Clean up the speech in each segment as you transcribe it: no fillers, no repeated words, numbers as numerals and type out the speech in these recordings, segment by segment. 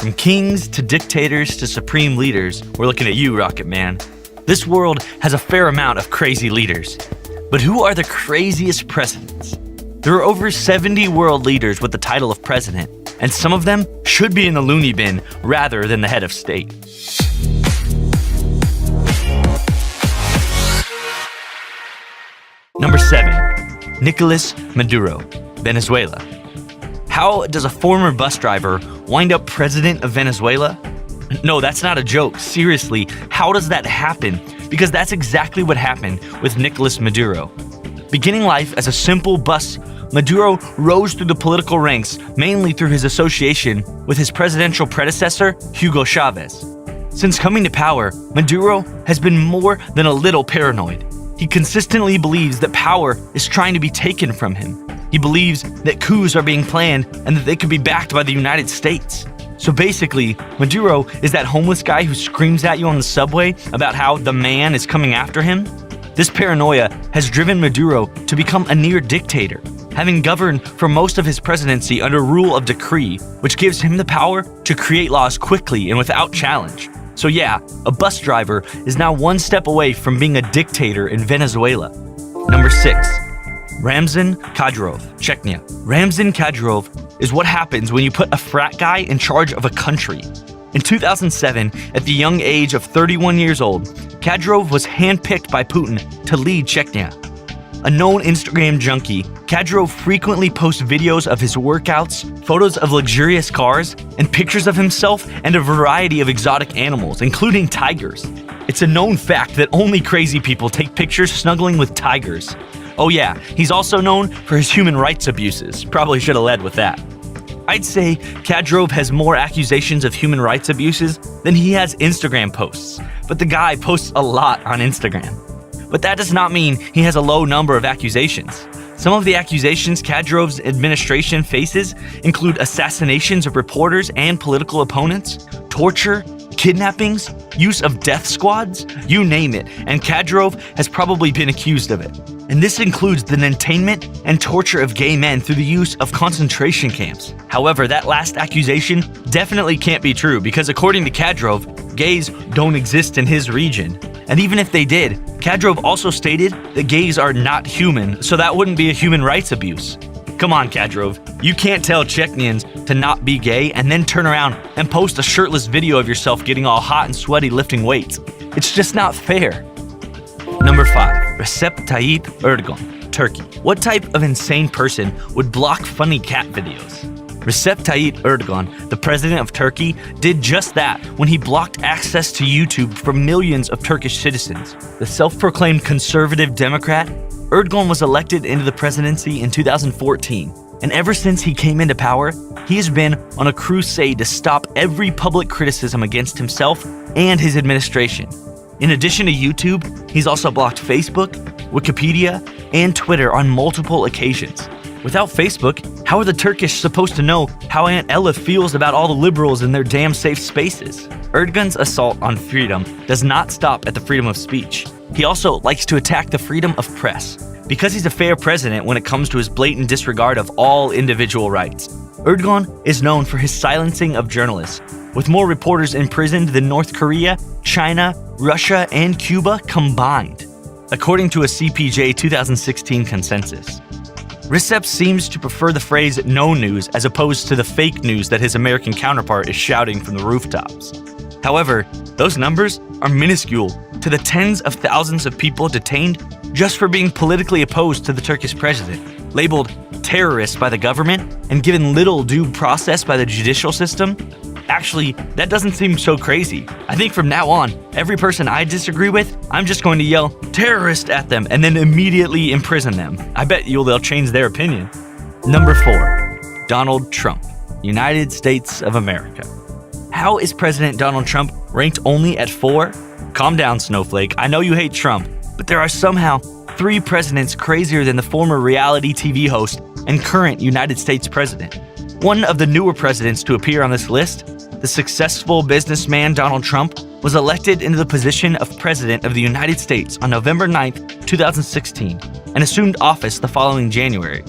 From kings to dictators to supreme leaders, we're looking at you, Rocket Man. This world has a fair amount of crazy leaders. But who are the craziest presidents? There are over 70 world leaders with the title of president, and some of them should be in the loony bin rather than the head of state. Number 7. Nicolás Maduro, Venezuela. How does a former bus driver wind up president of Venezuela? No, that's not a joke. Seriously, how does that happen? Because that's exactly what happened with Nicolás Maduro. Beginning life as a simple bus, Maduro rose through the political ranks mainly through his association with his presidential predecessor, Hugo Chavez. Since coming to power, Maduro has been more than a little paranoid. He consistently believes that power is trying to be taken from him. He believes that coups are being planned and that they could be backed by the United States. So basically, Maduro is that homeless guy who screams at you on the subway about how the man is coming after him. This paranoia has driven Maduro to become a near dictator, having governed for most of his presidency under rule of decree, which gives him the power to create laws quickly and without challenge. So yeah, a bus driver is now one step away from being a dictator in Venezuela. Number 6. Ramzan Kadyrov, Chechnya. Ramzan Kadyrov is what happens when you put a frat guy in charge of a country. In 2007, at the young age of 31 years old, Kadyrov was handpicked by Putin to lead Chechnya. A known Instagram junkie, Kadyrov frequently posts videos of his workouts, photos of luxurious cars, and pictures of himself and a variety of exotic animals, including tigers. It's a known fact that only crazy people take pictures snuggling with tigers. Oh yeah, he's also known for his human rights abuses. Probably should have led with that. I'd say Kadyrov has more accusations of human rights abuses than he has Instagram posts, but the guy posts a lot on Instagram. But that does not mean he has a low number of accusations. Some of the accusations Kadyrov's administration faces include assassinations of reporters and political opponents, torture, kidnappings, use of death squads, you name it, and Kadyrov has probably been accused of it. And this includes the detainment and torture of gay men through the use of concentration camps. However, that last accusation definitely can't be true because according to Kadyrov, gays don't exist in his region. And even if they did, Kadyrov also stated that gays are not human, so that wouldn't be a human rights abuse. Come on, Kadyrov, you can't tell Chechnyans to not be gay and then turn around and post a shirtless video of yourself getting all hot and sweaty lifting weights. It's just not fair. Number 5. Recep Tayyip Erdogan, Turkey. What type of insane person would block funny cat videos? Recep Tayyip Erdogan, the president of Turkey, did just that when he blocked access to YouTube for millions of Turkish citizens. The self-proclaimed conservative Democrat, Erdogan was elected into the presidency in 2014, and ever since he came into power, he has been on a crusade to stop every public criticism against himself and his administration. In addition to YouTube, he's also blocked Facebook, Wikipedia, and Twitter on multiple occasions. Without Facebook, how are the Turkish supposed to know how Aunt Ella feels about all the liberals in their damn safe spaces? Erdogan's assault on freedom does not stop at the freedom of speech. He also likes to attack the freedom of press. Because he's a fair president when it comes to his blatant disregard of all individual rights, Erdogan is known for his silencing of journalists, with more reporters imprisoned than North Korea, China, Russia, and Cuba combined, according to a CPJ 2016 consensus. Recep seems to prefer the phrase no news as opposed to the fake news that his American counterpart is shouting from the rooftops. However, those numbers are minuscule to the tens of thousands of people detained just for being politically opposed to the Turkish president, labeled terrorists by the government, and given little due process by the judicial system. Actually, that doesn't seem so crazy. I think from now on, every person I disagree with, I'm just going to yell terrorist at them and then immediately imprison them. I bet they'll change their opinion. Number 4. Donald Trump, United States of America. How is President Donald Trump ranked only at 4? Calm down, Snowflake. I know you hate Trump, but there are somehow 3 presidents crazier than the former reality TV host and current United States president. One of the newer presidents to appear on this list, the successful businessman Donald Trump, was elected into the position of President of the United States on November 9, 2016, and assumed office the following January.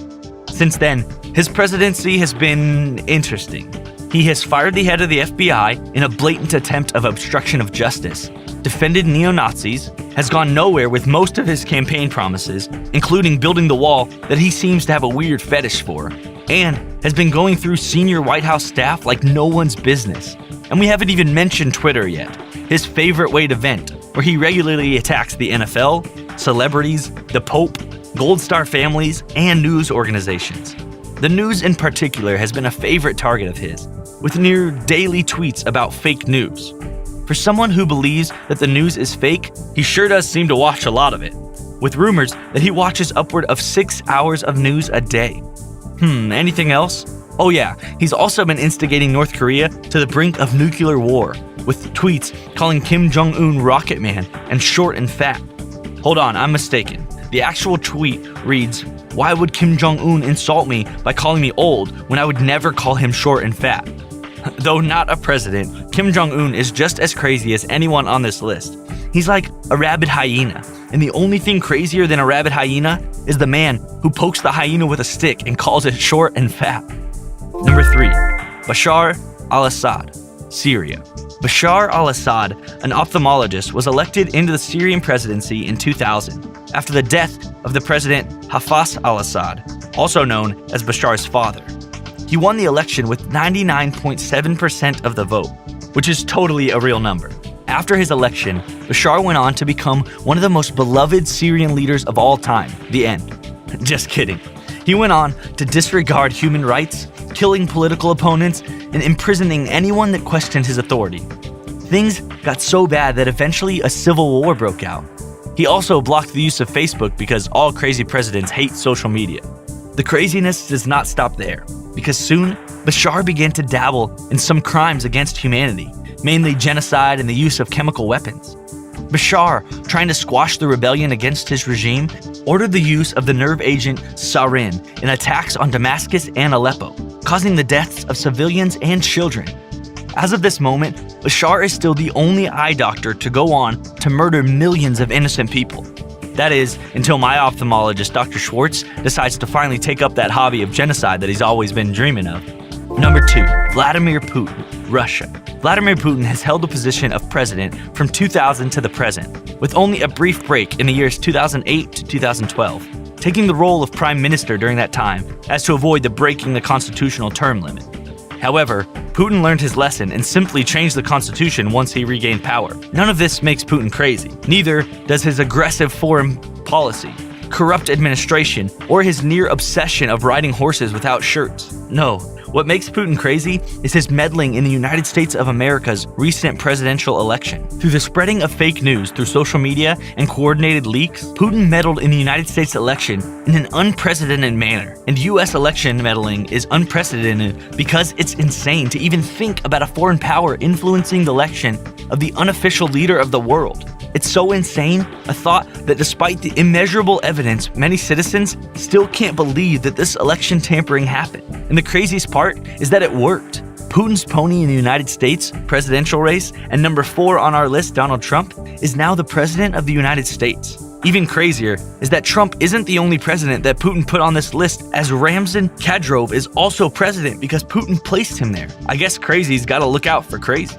Since then, his presidency has been interesting. He has fired the head of the FBI in a blatant attempt of obstruction of justice, defended neo-Nazis, has gone nowhere with most of his campaign promises, including building the wall that he seems to have a weird fetish for, and has been going through senior White House staff like no one's business. And we haven't even mentioned Twitter yet, his favorite way to vent, where he regularly attacks the NFL, celebrities, the Pope, Gold Star families, and news organizations. The news in particular has been a favorite target of his, with near daily tweets about fake news. For someone who believes that the news is fake, he sure does seem to watch a lot of it, with rumors that he watches upward of 6 hours of news a day. Anything else? Oh yeah, he's also been instigating North Korea to the brink of nuclear war, with tweets calling Kim Jong-un Rocket Man and short and fat. Hold on, I'm mistaken. The actual tweet reads, "Why would Kim Jong-un insult me by calling me old when I would never call him short and fat?" Though not a president, Kim Jong-un is just as crazy as anyone on this list. He's like a rabid hyena, and the only thing crazier than a rabid hyena is the man who pokes the hyena with a stick and calls it short and fat. Number 3. Bashar al-Assad, Syria. Bashar al-Assad, an ophthalmologist, was elected into the Syrian presidency in 2000 after the death of the president Hafez al-Assad, also known as Bashar's father. He won the election with 99.7% of the vote, which is totally a real number. After his election, Bashar went on to become one of the most beloved Syrian leaders of all time. The end. Just kidding. He went on to disregard human rights, killing political opponents, and imprisoning anyone that questioned his authority. Things got so bad that eventually a civil war broke out. He also blocked the use of Facebook because all crazy presidents hate social media. The craziness does not stop there, because soon Bashar began to dabble in some crimes against humanity, mainly genocide and the use of chemical weapons. Bashar, trying to squash the rebellion against his regime, ordered the use of the nerve agent sarin in attacks on Damascus and Aleppo, causing the deaths of civilians and children. As of this moment, Bashar is still the only eye doctor to go on to murder millions of innocent people. That is, until my ophthalmologist, Dr. Schwartz, decides to finally take up that hobby of genocide that he's always been dreaming of. Number 2. Vladimir Putin, Russia. Vladimir Putin has held the position of president from 2000 to the present, with only a brief break in the years 2008 to 2012, taking the role of prime minister during that time as to avoid the breaking the constitutional term limit. However, Putin learned his lesson and simply changed the constitution once he regained power. None of this makes Putin crazy. Neither does his aggressive foreign policy, corrupt administration, or his near obsession of riding horses without shirts. No, what makes Putin crazy is his meddling in the United States of America's recent presidential election. Through the spreading of fake news through social media and coordinated leaks, Putin meddled in the United States election in an unprecedented manner. And US election meddling is unprecedented because it's insane to even think about a foreign power influencing the election of the unofficial leader of the world. It's so insane, a thought that despite the immeasurable evidence, many citizens still can't believe that this election tampering happened. And the craziest part is that it worked. Putin's pony in the United States presidential race, and number 4 on our list, Donald Trump, is now the president of the United States. Even crazier is that Trump isn't the only president that Putin put on this list, as Ramzan Kadyrov is also president because Putin placed him there. I guess crazy's gotta look out for crazy.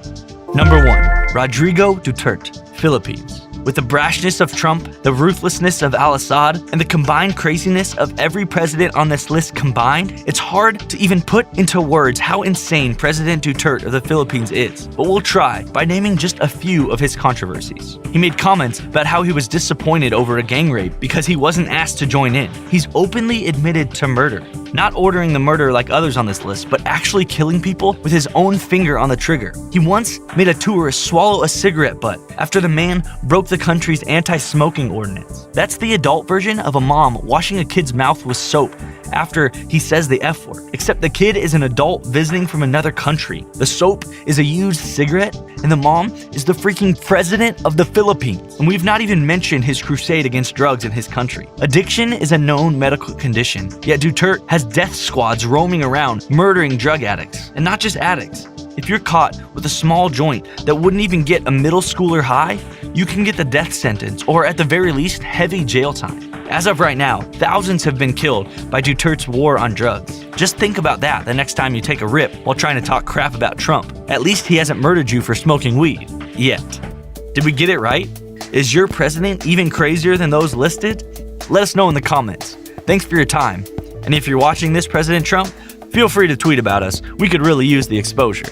Number 1. Rodrigo Duterte, Philippines. With the brashness of Trump, the ruthlessness of al-Assad, and the combined craziness of every president on this list combined, it's hard to even put into words how insane President Duterte of the Philippines is. But we'll try by naming just a few of his controversies. He made comments about how he was disappointed over a gang rape because he wasn't asked to join in. He's openly admitted to murder, not ordering the murder like others on this list, but actually killing people with his own finger on the trigger. He once made a tourist swallow a cigarette butt after the man broke the country's anti-smoking ordinance. That's the adult version of a mom washing a kid's mouth with soap after he says the F word, except the kid is an adult visiting from another country. The soap is a used cigarette, and the mom is the freaking president of the Philippines. And we've not even mentioned his crusade against drugs in his country. Addiction is a known medical condition, yet Duterte has death squads roaming around murdering drug addicts. And not just addicts. If you're caught with a small joint that wouldn't even get a middle schooler high, you can get the death sentence, or at the very least, heavy jail time. As of right now, thousands have been killed by Duterte's war on drugs. Just think about that the next time you take a rip while trying to talk crap about Trump. At least he hasn't murdered you for smoking weed. Yet. Did we get it right? Is your president even crazier than those listed? Let us know in the comments. Thanks for your time. And if you're watching this, President Trump, feel free to tweet about us. We could really use the exposure.